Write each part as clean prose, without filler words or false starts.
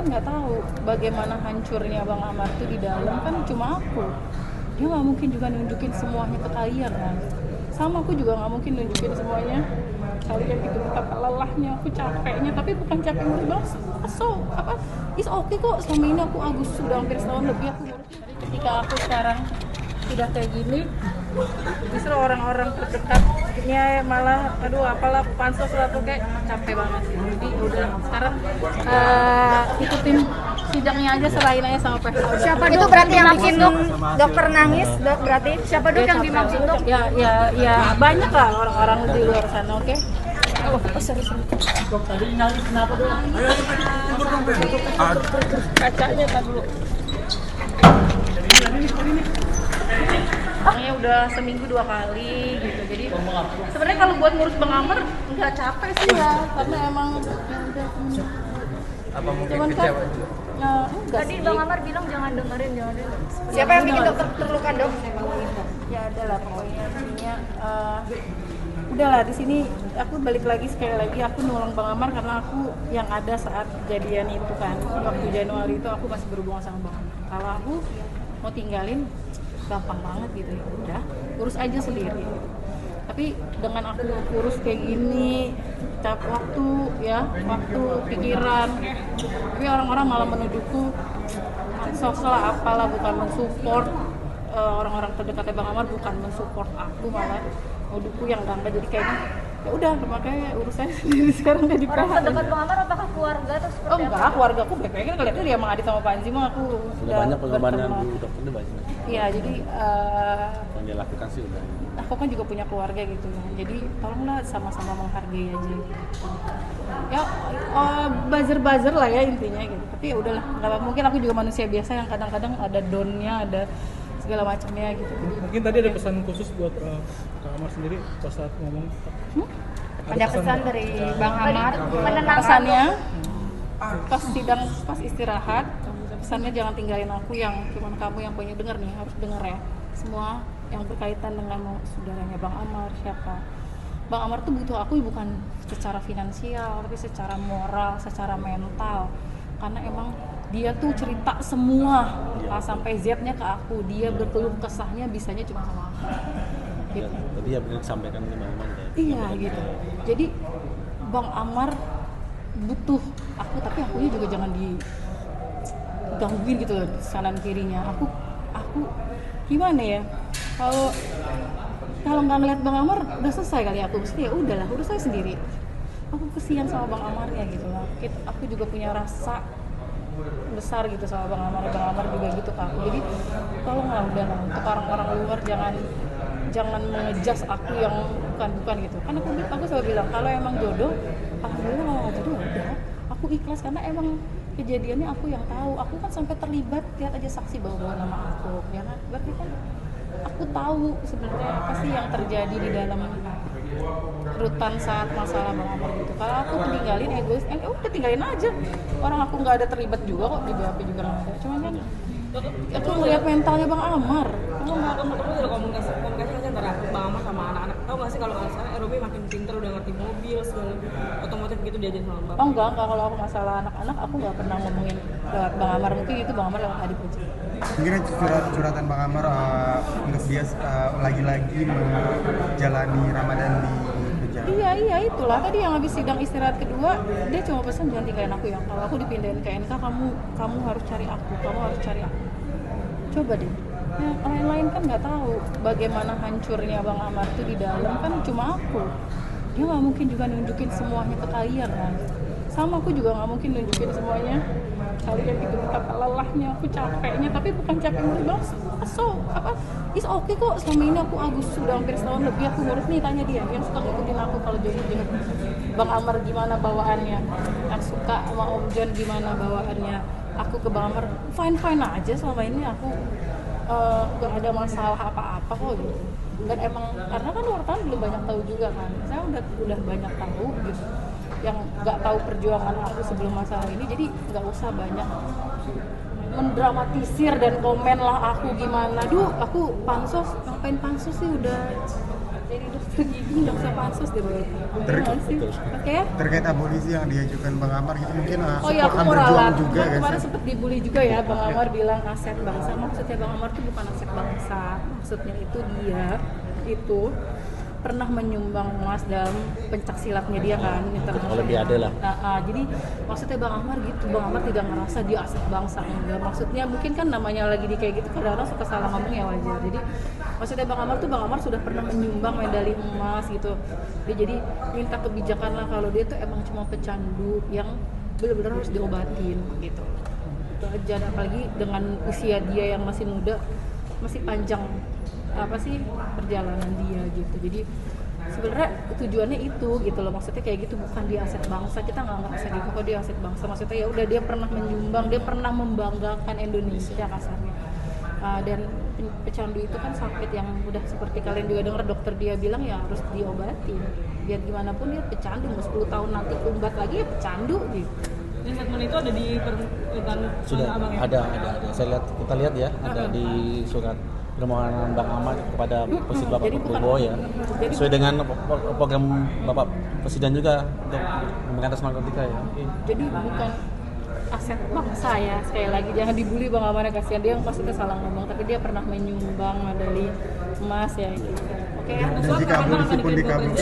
kan nggak tahu bagaimana hancurnya Bang Amar tuh di dalam, kan cuma aku. Dia nggak mungkin juga nunjukin semuanya ke kalian kan. Sama aku juga nggak mungkin nunjukin semuanya kalian gitu, betapa lelahnya aku, capeknya, tapi bukan capek ngurus banget. Is okay kok, selama ini aku sudah hampir setahun lebih aku ngurus. Jadi ketika aku sekarang udah kayak gini, justru orang-orang terdekatnya malah apalah pansos lah tuh kayak capek banget sih. Jadi udah sekarang ikutin sidangnya aja, serahin aja sama PH. Siapa itu berarti yang bikin dokter nangis, dok? Berarti siapa dok yang dimaksud dok? Ya banyak lah orang-orang di luar sana, oke? Oh, sorry. Dok, tadi nangis kenapa dok? Ayo, tidur dong, Ben. Kacanya kan dulu. Orangnya udah seminggu 2 kali gitu, jadi sebenarnya kalau buat ngurus Bang Amar nggak capek sih ya, karena emang ya udah. Apa mungkin Cuman kecewa kan, juga? enggak Tadi sih. Bang Amar bilang jangan dengerin. Siapa yang bikin dokter terluka dok? Ya adalah pokoknya intinya udahlah di sini aku balik lagi sekali lagi, aku nolong Bang Amar karena aku yang ada saat kejadian itu kan, waktu Januari itu aku masih berhubungan sama Bang Amar. Kalau aku mau tinggalin gampang banget gitu, ya udah urus aja sendiri. Tapi dengan aku urus kayak gini, waktu pikiran, tapi orang-orang malah menuduhku sosok apalah, bukan mensupport orang-orang terdekatnya Bang Amar, bukan mensupport aku, malah nuduhku yang enggak. Jadi kayaknya ya udah, makanya urusan sendiri sekarang jadi Orang terdekat Bang Amar apakah keluarga atau seperti apa? enggak, keluarga aku baik-baik kan, kelihatannya dia sama Adit sama Panji mah aku Sudah banyak pengorbanan Bu dokter itu banyak. Iya, jadi Yang dia lakukan sih udah. aku kan juga punya keluarga gitu ya, jadi tolonglah sama-sama menghargai aja ya, buzzer lah ya intinya gitu. Tapi ya udahlah, nggak mungkin, aku juga manusia biasa yang kadang-kadang ada down-nya, ada segala macamnya gitu. Mungkin tadi ada pesan khusus buat Kak Amar sendiri pas saat ngomong. Ada pesan dari Bang Amar. Pesannya pas sidang, pas istirahat, pesannya jangan tinggalin aku, yang cuman kamu yang banyak denger nih, harus denger ya semua yang berkaitan dengan saudaranya Bang Amar, siapa. Bang Amar tuh butuh aku bukan secara finansial, tapi secara moral, secara mental. Karena emang dia tuh cerita semua A sampai Z-nya ke aku. Dia berkeluh kesahnya bisanya cuma sama aku. Gitu. Tadi ya benar disampaikan kemana-mana ya. Iya gitu. Jadi Bang Amar butuh aku, tapi akunya juga jangan digangguin gitu loh kanan kirinya. Aku gimana ya? Kalau nggak ngeliat Bang Amar udah selesai kali aku, mesti ya udahlah, urus saya sendiri. Aku kesian sama Bang Amarnya gitu lah. Aku juga punya rasa besar gitu sama Bang Amar juga gitu ke aku. Jadi tolonglah udahlah, untuk orang-orang luar jangan mengejas aku yang bukan gitu. Kan aku selalu bilang kalau emang jodoh, alhamdulillah. Kalau nggak jodoh udah, aku ikhlas karena emang kejadiannya aku yang tahu. Aku kan sampai terlibat, lihat aja saksi bawa nama aku, ya kan? Berarti kan aku tahu sebenarnya apa sih yang terjadi di dalam rutan saat masalah Bang Amar gitu. Kalau aku tinggalin egois, udah tinggalin aja. Orang aku nggak ada terlibat juga kok, di BAP juga nggak ada. Cuman kan aku ngeliat mentalnya Bang Amar. Kamu ada komunikasi antara Bang Amar sama anak-anak. Tahu nggak sih kalau nggak salah Robi makin pinter, udah ngerti mobil segala otomotif gitu diajarin sama Bang. Oh enggak, kalau aku masalah anak-anak aku nggak pernah ngomongin lewat Bang Amar. Mungkin itu Bang Amar lewat Adit aja. Mungkin curhatan Bang Amar untuk dia lagi-lagi menjalani Ramadan di Beja. Iya itulah tadi yang habis sidang istirahat kedua, dia cuma pesan jangan tinggalin aku ya. Kalau aku dipindahin ke NK, kamu harus cari aku, Coba deh. Nah, orang lain kan nggak tahu bagaimana hancurnya Bang Amar tuh di dalam, kan cuma aku. Dia nggak mungkin juga nunjukin semuanya ke kalian kan. Sama aku juga nggak mungkin nunjukin semuanya kalian gitu, betapa lelahnya aku, capeknya, tapi bukan capek ngurus banget. Is okay kok, selama ini aku sudah hampir setahun lebih aku ngurus. Nih tanya dia yang suka ngikutin aku kalau joget Bang Amar gimana bawaannya, yang suka sama Om John gimana bawaannya. Aku ke Bang Amar fine aja selama ini, aku gak ada masalah apa-apa kok gitu. Dan emang karena kan wartawan belum banyak tahu juga kan, saya udah banyak tahu gitu yang nggak tahu perjuangan aku sebelum masalah ini, jadi nggak usah banyak mendramatisir dan komen lah aku gimana. Aku pansos, ngapain pansos sih, udah jadi nggak usah pansus deh begitu. Iya sih. Oke ya. Terkait abolisi yang diajukan Bang Amar gitu mungkin Oh iya, aku akan mau berjuang ralat. juga Kemarin guys. sempat dibully juga ya, Bang Amar bilang aset bangsa. Maksudnya Bang Amar tuh bukan aset bangsa. Maksudnya itu dia itu pernah menyumbang emas dalam pencak silatnya dia kan, internasional. Olimpiade lah. Nah, jadi maksudnya Bang Amar gitu, Bang Amar tidak ngerasa dia aset bangsa, enggak. Maksudnya mungkin kan namanya lagi di kayak gitu kadang-kadang suka salah ngomong ya wajar. Jadi maksudnya Bang Amar sudah pernah menyumbang medali emas gitu. Dia jadi minta kebijakan lah kalau dia tuh emang cuma pecandu yang benar-benar harus diobatin gitu. Itu aja, apalagi dengan usia dia yang masih muda, masih panjang apa sih perjalanan dia gitu. Jadi sebenarnya tujuannya itu gitu loh, maksudnya kayak gitu, bukan dia aset bangsa. Kita nggak ngerasa gitu kok dia aset bangsa, maksudnya ya udah dia pernah menyumbang, dia pernah membanggakan Indonesia kasarnya. Dan pecandu itu kan sakit yang udah seperti kalian juga dengar dokter dia bilang ya harus diobatin. Biar gimana pun dia pecandu, mau 10 tahun nanti kumbat lagi ya pecandu gitu. Dan statement itu ada di permintaan Sudah abang ya? ada. Saya lihat, kita lihat ya, ada di surat permohonan Bang Amar kepada Presiden Bapak Jadi bukan- Prabowo ya. jadi- Sesuai dengan program Bapak Presiden juga untuk memberantas narkotika ya. Jadi bukan aset bangsa ya, sekali lagi jangan dibully Bang Amar, kasihan dia maksudnya salah ngomong, tapi dia pernah menyumbang medali emas ya gitu. Oke ya. Dan jika abolisi pun dikabulkan,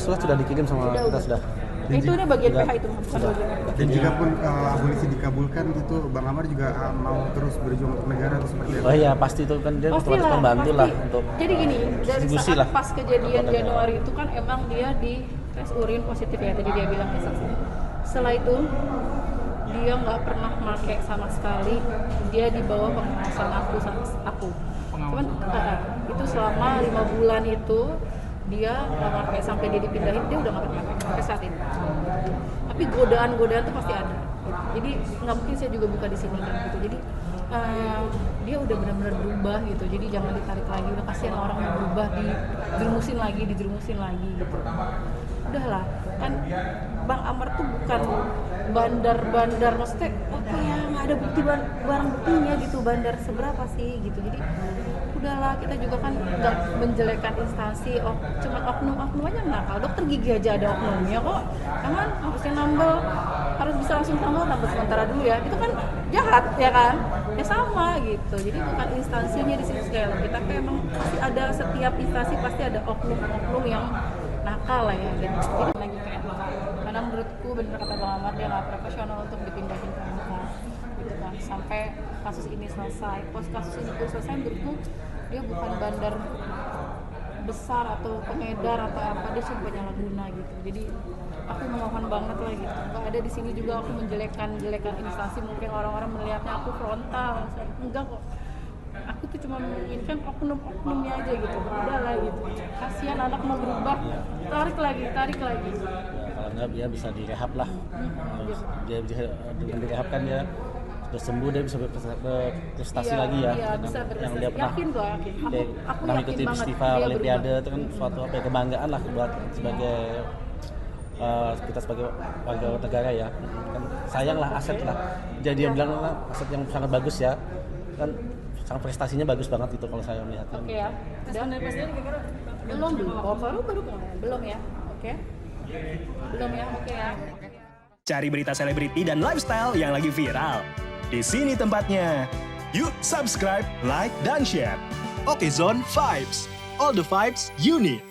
Sudah dikirim sama kita sudah. Itu udah bagian Sudah. PH itu bukan bagian PH. dan jika pun abolisi dikabulkan gitu, Bang Amar juga mau terus berjuang untuk negara atau seperti apa? Oh iya, pasti itu kan dia Pasti otomatis lah, membantu pasti. lah untuk Jadi gini, dari distribusi saat lah. pas kejadian Kepada Januari itu kan emang dia di tes urin positif ya, tadi dia bilang ya saksi. Setelah itu dia nggak pernah pakai sama sekali, dia di bawah pengawasan aku. Cuman itu selama 5 bulan itu dia nggak pakai, sampai dia dipindahin dia udah nggak pernah pakai sampai saat ini. Tapi godaan tuh pasti ada. Jadi nggak mungkin saya juga buka di sini kan gitu. Jadi dia udah benar-benar berubah gitu. Jadi jangan ditarik lagi, udah kasihan orang yang berubah dijerumusin lagi gitu. Udahlah, kan Bang Amar tuh bukan bandar maksudnya apa ya, nggak ada bukti barang buktinya gitu, bandar seberapa sih gitu. Jadi udahlah, kita juga kan nggak menjelekkan instansi, cuman oknum aja nakal. Dokter gigi aja ada oknumnya kok, kan harusnya nambel, harus bisa langsung tambal sementara dulu ya, itu kan jahat ya kan, ya sama gitu. Jadi bukan instansinya di sini sekali lagi, tapi emang pasti ada, setiap instansi pasti ada oknum yang nakal lah ya gitu. Jadi lagi kayak karena menurutku bener kata Bang Amar, dia nggak profesional untuk dipindahin ke MK gitu kan, sampai kasus ini selesai. Pas kasus ini pun selesai, menurutku dia bukan bandar besar atau pengedar atau apa, dia cuma penyalahguna gitu. Jadi aku memohon banget lah gitu, nggak ada di sini juga aku menjelekkan instansi. Mungkin orang-orang melihatnya aku frontal, enggak kok. Aku tuh cuma menginginkan oknum-oknumnya aja gitu. Udah lah gitu. Kasihan anak mau berubah, tarik lagi. Kalau enggak dia bisa direhab lah. Dia dengan direhab kan dia sudah sembuh, dia bisa berprestasi Iya, lagi ya. iya, bisa yang berprestasi. dia pernah Yakin gua, yakin. dia Aku pernah yakin mengikuti banget festival dia Olimpiade berubah. itu kan suatu kebanggaan lah buat sebagai kita sebagai warga negara ya. Kan sayang lah, aset lah. Jadi dia bilang lah, aset yang sangat bagus ya. Kan sangat prestasinya bagus banget itu kalau saya melihat. Oke ya. Dan dari presiden kira-kira Belum baru mulai. Belum ya. Oke. Belum ya. Oke ya. Cari berita selebriti dan lifestyle yang lagi viral. Di sini tempatnya. Yuk subscribe, like, dan share. Oke Zone Vibes. All the vibes you need.